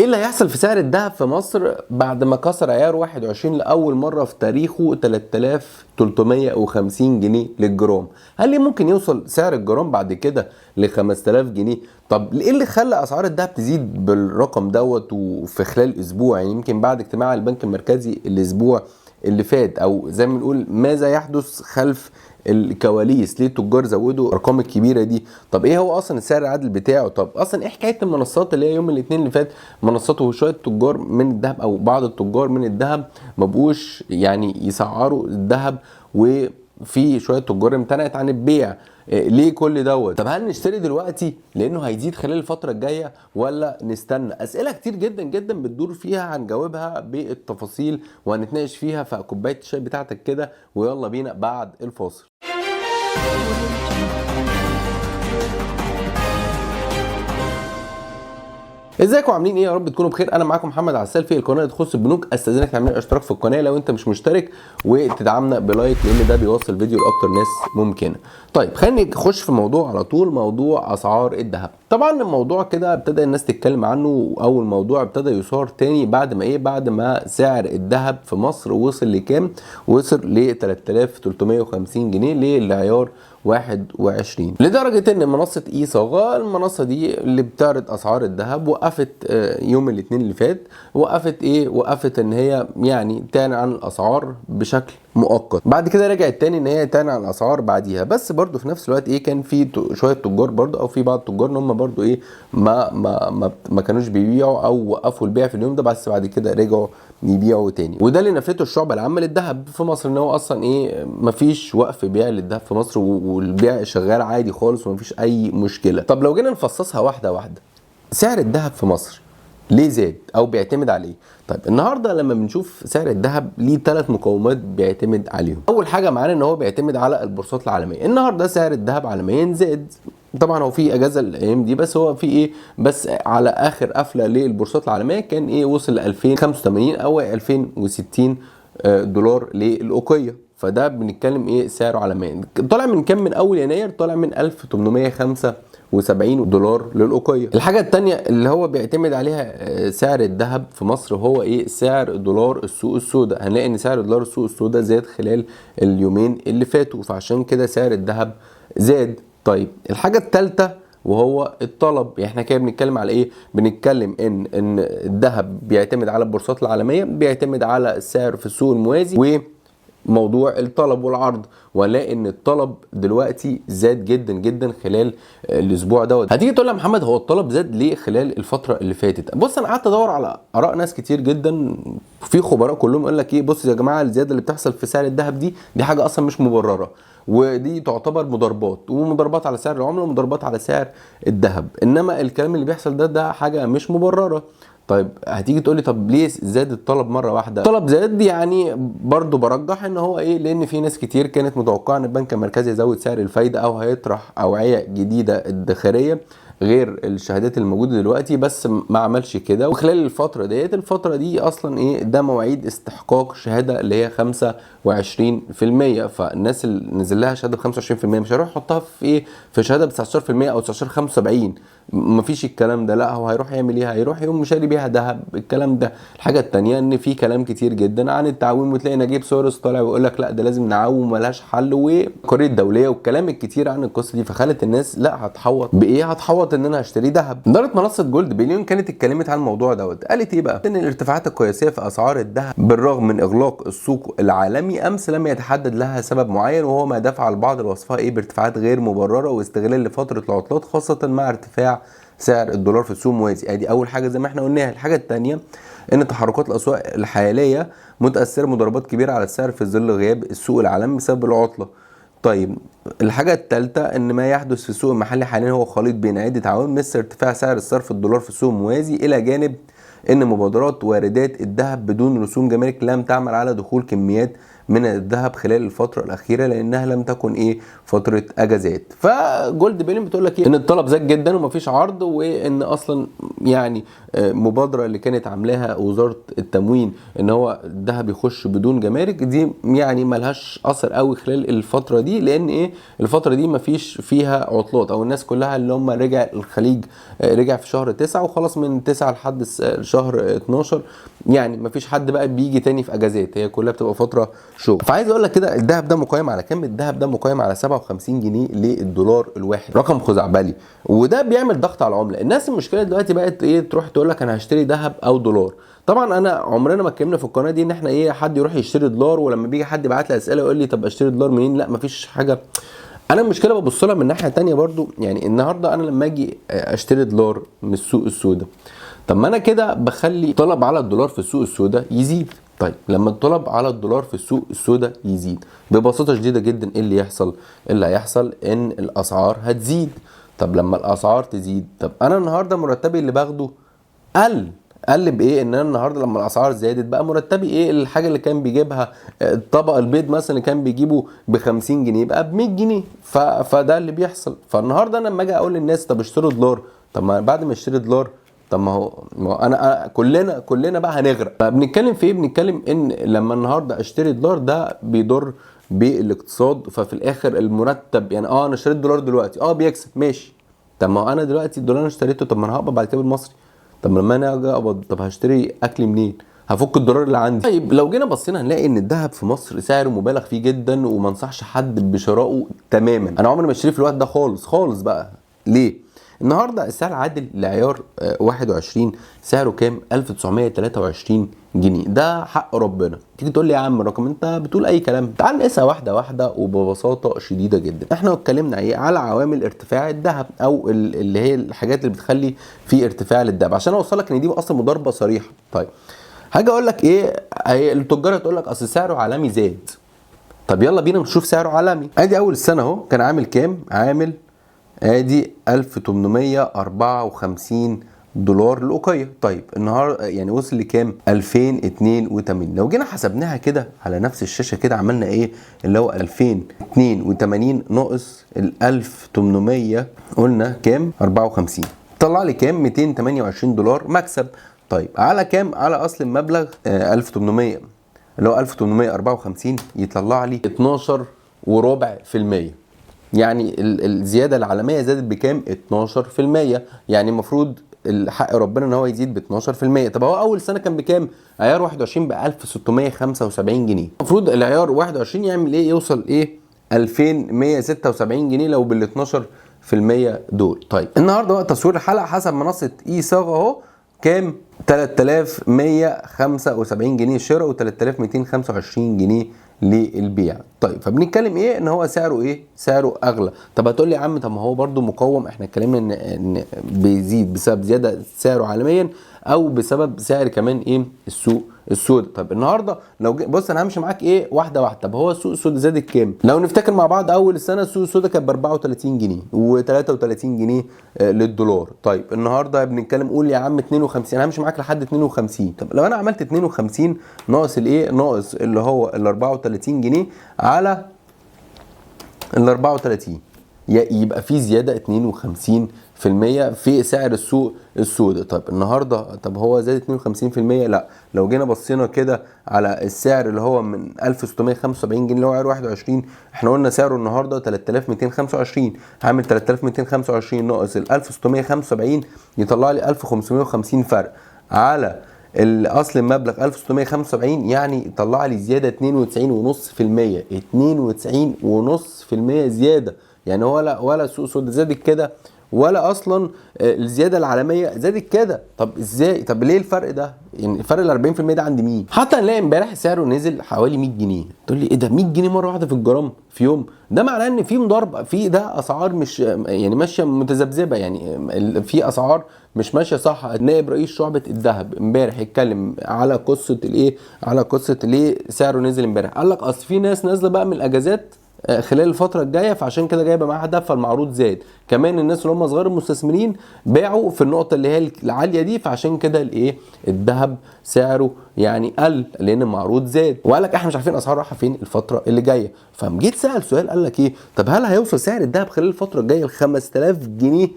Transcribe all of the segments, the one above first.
ايه اللي هيحصل في سعر الذهب في مصر بعد ما كسر عيار 21 لاول مره في تاريخه 3350 جنيه للجرام؟ هل ليه ممكن يوصل سعر الجرام بعد كده ل 5000 جنيه؟ طب ايه اللي خلى اسعار الذهب تزيد بالرقم دوت وفي خلال اسبوع؟ يعني يمكن بعد اجتماع البنك المركزي الاسبوع اللي فات، او زي ما بنقول ماذا يحدث خلف الكواليس؟ ليه التجار زودوا الارقام الكبيره دي؟ طب ايه هو اصلا السعر العادل بتاعه؟ طب اصلا ايه حكايه المنصات اللي هي يوم الاثنين اللي فات منصات وشويه تجار من الذهب او بعض التجار من الذهب ما بقوش يعني يسعروا الذهب، وفي شويه تجار امتنعت عن البيع؟ ليه كل دوت؟ طب هل نشتري دلوقتي لانه هيزيد خلال الفتره الجايه ولا نستنى؟ اسئله كتير جدا جدا بتدور فيها، هنجاوبها بالتفاصيل وهنتناقش فيها في كوبايه الشاي بتاعتك كده، ويلا بينا بعد الفاصل. ازيكم عاملين ايه؟ يا رب تكونوا بخير. انا معاكم محمد عسال في القناه اللي تخص البنوك. استاذنك تعمل اشتراك في القناه لو انت مش مشترك، وتدعمنا بلايك لان ده بيوصل فيديو لاكتر ناس ممكنه. طيب خلينا نخش في موضوع على طول، موضوع اسعار الذهب. طبعا الموضوع كده ابتدى الناس تتكلم عنه، او الموضوع ابتدى يثار تاني بعد ما بعد ما سعر الذهب في مصر وصل لكام؟ وصل ل 3350 جنيه للعيار 21، لدرجه ان منصه اي صاغه، المنصه دي اللي بتعرض اسعار الذهب، وقفت يوم الاثنين اللي فات. وقفت ان هي يعني تعلن عن الاسعار بشكل مؤقت. بعد كده رجعت تاني ان هي تعلن عن الاسعار بعديها، بس برضو في نفس الوقت كان في شويه تجار برضو، او في بعض التجار ان هم برضو ما كانوش بيبيعوا او وقفوا البيع في اليوم ده، بس بعد كده رجعوا يبيعوا تاني. وده اللي نفته الشعب العامه للذهب في مصر، ان هو اصلا مفيش وقف بيع للذهب في مصر، والبيع شغال عادي خالص ومفيش اي مشكله. طب لو جينا نفصصها واحده واحده، سعر الذهب في مصر ليه زاد او بيعتمد على ايه؟ طيب النهارده لما بنشوف سعر الذهب ليه 3 مقومات بيعتمد عليهم. اول حاجه معانا ان هو بيعتمد على البورصات العالميه. النهارده سعر الذهب عالميا زاد، طبعا هو في اجازه الايام دي، بس هو في بس على اخر قفله للبورصات العالميه كان وصل ل 2085 او 2060 دولار للاوقيه. فده بنتكلم سعره عالميا طالع من كام؟ من اول يناير طالع من 1875 دولار للأوقية. الحاجة التانية اللي هو بيعتمد عليها سعر الذهب في مصر هو سعر دولار السوق السوداء. هنلاقي ان سعر دولار السوق السوداء زاد خلال اليومين اللي فاتوا، فعشان كده سعر الذهب زاد. طيب الحاجة التالتة وهو الطلب. احنا كده بنتكلم على بنتكلم ان الذهب بيعتمد على البورصات العالمية، بيعتمد على السعر في السوق الموازي وموضوع الطلب والعرض. ولا ان الطلب دلوقتي زاد جدا جدا خلال الاسبوع دوت. هتيجي تقول لي يا محمد هو الطلب زاد ليه خلال الفتره اللي فاتت؟ بص انا قعدت ادور على اراء ناس كتير جدا، في خبراء كلهم يقول لك بص يا جماعه، الزياده اللي بتحصل في سعر الذهب دي حاجه اصلا مش مبرره، ودي تعتبر مضاربات على سعر العمله ومضاربات على سعر الذهب. انما الكلام اللي بيحصل ده حاجه مش مبرره. طيب هتيجي تقول لي طب ليه زاد الطلب مره واحده؟ الطلب زاد يعني برضو برجح ان هو لان في ناس كتير كانت متوقعه ان البنك المركزي يزود سعر الفايده او هيطرح اوعيه جديده ادخاريه غير الشهادات الموجوده دلوقتي، بس ما عملش كده. وخلال الفتره دي اصلا ده مواعيد استحقاق شهاده اللي هي 25%، فالناس اللي نزل لها شهاده ب 25% مش هيروح يحطها في في شهاده ب 19% او 19 75. مفيش الكلام ده، لا هو هيروح يعمل هيروح يقوم مشاري بيها ذهب. الكلام ده. الحاجه الثانيه ان في كلام كتير جدا عن التعويم، وتلاقي نجيب ساويرس طالع ويقول لك لا ده لازم نعوم ملهاش حل، وقريه الدوليه والكلام الكتير عن القصه دي. فخلت الناس لا هتحوط هتحوط ان انا هشتري ذهب. اداره منصه جولد بليون كانت اتكلمت عن الموضوع دوت. قالت بقى؟ ان الارتفاعات القياسيه في اسعار الذهب بالرغم من اغلاق السوق العالمي امس لم يتحدد لها سبب معين، وهو ما دفع البعض لوصفها بارتفاعات غير مبرره واستغلال لفتره العطلات، خاصه مع ارتفاع سعر الدولار في السوق الموازي. ادي اول حاجه زي ما احنا قلناها. الحاجه الثانيه ان تحركات الاسواق الحاليه متاثره مضاربات كبيره على السعر في ظل غياب السوق العالمي بسبب العطله. طيب الحاجه الثالثه ان ما يحدث في السوق المحلي حاليا هو خليط بين عده عوامل، مثل ارتفاع سعر الصرف الدولار في السوق الموازي، الى جانب ان مبادرات واردات الذهب بدون رسوم جمارك لم تعمل على دخول كميات من الذهب خلال الفتره الاخيره لانها لم تكن ايه فتره اجازات. فجولد بيلين بتقول لك ايه ان الطلب زاد جدا ومفيش عرض، وان اصلا يعني مبادره اللي كانت عاملاها وزاره التموين ان هو الذهب يخش بدون جمارك دي يعني ملهاش اثر قوي خلال الفتره دي، لان ايه الفتره دي مفيش فيها عطلات، او الناس كلها اللي هم رجع الخليج رجع في شهر 9 وخلاص، من 9 لحد شهر 12 يعني مفيش حد بقى بيجي تاني في اجازات، هي كلها بتبقى فتره شغل. فعايز اقول لك كده الذهب ده مقيم على كام؟ الذهب ده مقيم على 57 جنيه للدولار الواحد، رقم خزعبلي، وده بيعمل ضغط على العمله. الناس المشكله دلوقتي بقت ايه تروح تقول لك انا هشتري ذهب او دولار. طبعا انا عمرنا ما اتكلمنا في القناه دي ان احنا ايه حد يروح يشتري دولار، ولما بيجي حد يبعت لي اسئله يقول لي طب اشتري دولار منين، لا مفيش حاجه. انا المشكله ببص لها من ناحيه تانية برضو، يعني النهارده انا لما اجي اشتري دولار من السوق السوداء، طب ما انا كده بخلي طلب على الدولار في السوق السوداء يزيد. طيب لما الطلب على الدولار في السوق السوداء يزيد ببساطه شديده جدا ايه اللي يحصل؟ اللي هيحصل ان الاسعار هتزيد. طب لما الاسعار تزيد، طب انا النهارده مرتبي اللي باخده قل بايه؟ ان انا النهارده لما الاسعار زادت بقى مرتبي ايه؟ الحاجه اللي كان بيجيبها الطبق البيض مثلا اللي كان بيجيبه ب 50 جنيه بقى ب 100 جنيه. فده اللي بيحصل. فالنهارده انا لما اجي اقول للناس طب اشتروا دولار، طب ما بعد ما اشتري دولار طب ما هو انا كلنا بقى هنغرق. فبنتكلم في ايه؟ بنتكلم ان لما النهارده اشتري دولار ده بيضر بالاقتصاد. ففي الاخر المرتب يعني انا اشتريت دولار دلوقتي بيكسب ماشي، طب ما هو انا دلوقتي الدولار انا اشتريته، طب ما انا هقبض بعد كده بالمصري، طب لما انا اجي اقبض طب هشتري اكل منين؟ هفك الدولار اللي عندي. طيب لو جينا بصينا هنلاقي ان الذهب في مصر سعره مبالغ فيه جدا وما انصحش حد بشرائه تماما. انا عمري ما اشتريه في الوقت ده خالص بقى. ليه؟ النهارده السعر العادل لعيار 21 سعره كام؟ 1923 جنيه. ده حق ربنا. تيجي تقول لي يا عم الرقم انت بتقول اي كلام. تعال نقيسها واحده واحده وببساطه شديده جدا. احنا اتكلمنا ايه على عوامل ارتفاع الذهب او اللي هي الحاجات اللي بتخلي في ارتفاع للذهب عشان اوصل لك ان دي اصلا مضاربه صريحه. طيب هاجي اقول لك ايه، التجار تقول لك اصل سعره عالمي زاد. طب يلا بينا نشوف سعره عالمي. ادي اول السنه اهو كان عامل كام؟ عامل ادي 1854 دولار الاوقيه. طيب النهارده يعني وصل لكام؟ 2082. لو جينا حسبناها كده على نفس الشاشه كده عملنا ايه؟ اللي هو 2082 ناقص ال 1800 قلنا كام؟ 54. طلع لي كام؟ 228 دولار مكسب. طيب على كام؟ على اصل المبلغ 1800 اللي هو 1854 يطلع لي 12.25%. يعني الزياده العالميه زادت بكام؟ 12%. يعني المفروض الحق ربنا ان هو يزيد ب 12%. طب هو اول سنه كان بكام؟ عيار 21 ب 1675 جنيه. المفروض العيار 21 يعمل ايه؟ يوصل ايه؟ 2176 جنيه لو بال 12% دول. طيب النهارده وقت تصوير الحلقه حسب منصه اي صاغ اهو كام؟ 3175 جنيه شراء و 3225 جنيه للبيع. طيب فبنتكلم ايه؟ ان هو سعره ايه؟ سعره اغلى. طب هتقول لي يا عم طب ما هو برده مقوم، احنا اتكلمنا ان بيزيد بسبب زياده سعره عالميا او بسبب سعر كمان ايه؟ السوق السوداء. طب النهارده لو بص انا همشي معاك ايه واحده واحده. طب هو السوق السوداء زادت كام؟ لو نفتكر مع بعض اول السنه السوق السوداء كانت ب 34 جنيه و33 جنيه للدولار. طيب النهارده بنتكلم قول يا عم 52، انا همشي معاك لحد 52. طب لو انا عملت 52 ناقص الايه؟ ناقص اللي هو ال 34 جنيه على ال 34 يبقى في زياده 52% في سعر السوق السوداء. طب النهارده طب هو زاد 52%؟ لا. لو جينا بصينا كده على السعر اللي هو من 1675 جنيه اللي هو عيار 21، احنا قلنا سعره النهارده 3225. هعمل 3225 ناقص ال 1675 يطلع لي 1550 فرق على الاصل المبلغ 1675، يعني طلع لي زياده 92.5%. 92.5% زياده. يعني ولا السوق السوداء زادت كده ولا اصلا الزياده العالميه زادت كده. طب ازاي؟ طب ليه الفرق ده؟ يعني فرق ال 40% ده عند مين؟ حتى نلاقي امبارح سعره نزل حوالي 100 جنيه. تقول لي ايه ده 100 جنيه مره واحده في الجرام في يوم؟ ده معناه ان في مضاربه، في ده اسعار مش يعني ماشيه متذبذبه، يعني في اسعار مش ماشيه صح. نائب رئيس شعبه الذهب امبارح اتكلم على قصه الايه؟ على قصه ليه سعره نزل امبارح. قال لك اصل في ناس نازله بقى من الاجازات خلال الفتره الجايه، فعشان كده جايبه معاها هدف فالمعروض زاد. كمان الناس اللي هم صغار المستثمرين باعوا في النقطه اللي هي العاليه دي، فعشان كده الايه الذهب سعره يعني قل لان المعروض زاد. وقال لك احنا مش عارفين اسعار رايحه فين الفتره اللي جايه. فمجيت سال سؤال قال لك ايه، طب هل هيوصل سعر الذهب خلال الفتره الجايه ل 5000 جنيه؟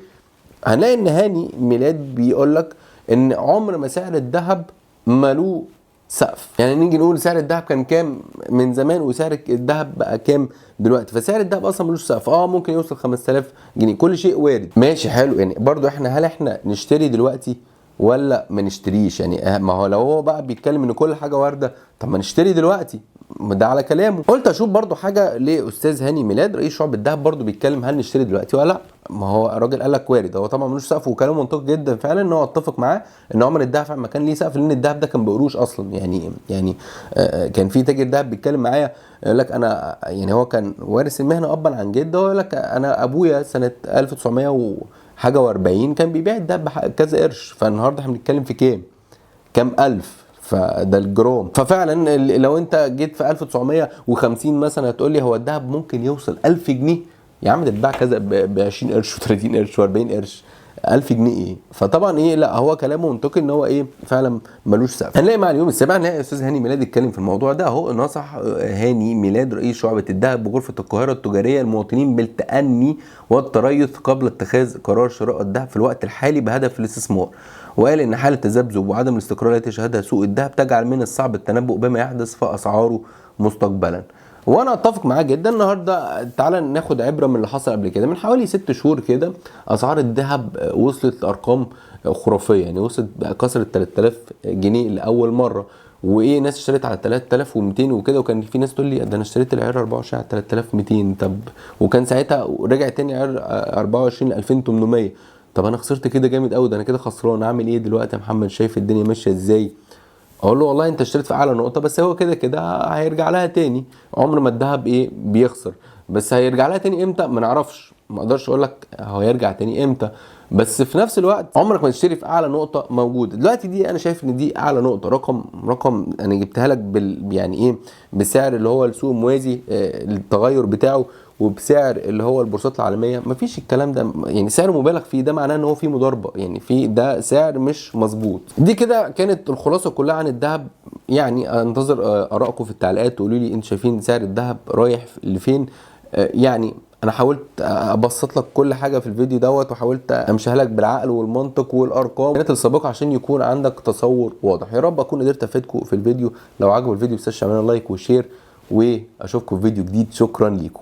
هنلاقي ان هاني ميلاد بيقول لك ان عمر ما سعر الذهب مالوه سقف. يعني نيجي نقول سعر الذهب كان كام من زمان وسعر الذهب بقى كام دلوقتي، فسعر الذهب اصلا ملوش سقف. ممكن يوصل 5000 جنيه، كل شيء وارد ماشي حلو. يعني برضو هل احنا نشتري دلوقتي ولا ما نشتريش؟ يعني ما هو لو هو بقى بيتكلم ان كل حاجه وارده، طب ما نشتري دلوقتي، ده على كلامه. قلت اشوف برضو حاجه لاستاذ هاني ميلاد رئيس شعب الذهب، برضو بيتكلم هل نشتري دلوقتي ولا لا. ما هو الراجل قال لك وارد، هو طبعا ملوش سقف وكلامه منطقي جدا فعلا، ان هو اتفق معاه ان عمر الذهب فعلا ما كان ليه سقف، لان الذهب ده كان بقروش اصلا. يعني كان في تاجر ذهب بيتكلم معايا يقول لك انا يعني هو كان وارث المهنه ابا عن جد. هو يقول لك انا ابويا سنه 1900 وحاجه و40 كان بيبيع الذهب كذا قرش، فالنهارده احنا بنتكلم في كام الف، فده الجرام. ففعلا لو انت جيت في 1950 مثلا هتقول لي هو الذهب ممكن يوصل 1000 جنيه؟ يا عم ده اتباع كذا ب 20 قرش و30 قرش و40 قرش، 1000 جنيه ايه؟ فطبعا لا هو كلامه منطقي ان هو فعلا ملوش سقف. هنلاقي مع اليوم السابع هنلاقي الاستاذ هاني ميلاد يتكلم في الموضوع ده اهو. نصح هاني ميلاد رئيس شعبة الذهب بغرفة القاهرة التجارية المواطنين بالتأني والتريث قبل اتخاذ قرار شراء الذهب في الوقت الحالي بهدف الاستثمار. وقال ان حالة التذبذب وعدم الاستقرار التي يشهدها سوق الذهب تجعل من الصعب التنبؤ بما يحدث في اسعاره مستقبلا. وانا اتفق معاه جدا. النهارده تعالى ناخد عبره من اللي حصل قبل كده. من حوالي 6 شهور كده اسعار الذهب وصلت لارقام خرافيه، يعني وصلت كسرت 3000 جنيه لاول مره. ناس اشترت على 3200 وكده، وكان في ناس تقول لي ده انا اشتريت العيار 24 على 3200. طب وكان ساعتها رجع تاني عيار 24 ل 2800. طب انا خسرت كده جامد قوي، ده انا كده خسران، اعمل ايه دلوقتي يا محمد؟ شايف الدنيا ماشيه ازاي؟ اقول له والله انت اشتريت في اعلى نقطه، بس هو كده كده هيرجع لها تاني. عمر ما الذهب بيخسر، بس هيرجع لها تاني امتى ما نعرفش. ما اقدرش اقول لك هو هيرجع تاني امتى، بس في نفس الوقت عمرك ما تشتري في اعلى نقطه موجوده دلوقتي. دي انا شايف ان دي اعلى نقطه، رقم انا جبتها لك يعني بسعر اللي هو السوق الموازي التغير بتاعه، وبسعر اللي هو البورصات العالميه. مفيش الكلام ده، يعني سعر مبالغ فيه، ده معناه ان هو فيه مضاربه، يعني في ده سعر مش مظبوط. دي كده كانت الخلاصه كلها عن الذهب. يعني انتظر ارائكم في التعليقات، تقولوا لي انتوا شايفين سعر الذهب رايح لفين. يعني انا حاولت ابسط لك كل حاجه في الفيديو دوت، وحاولت امشيها لك بالعقل والمنطق والارقام السابقه عشان يكون عندك تصور واضح. يا رب اكون قدرت افيدكم في الفيديو. لو عجبوا الفيديو متنساش تعملوا لايك وشير، واشوفكم في فيديو جديد. شكرا ليكم.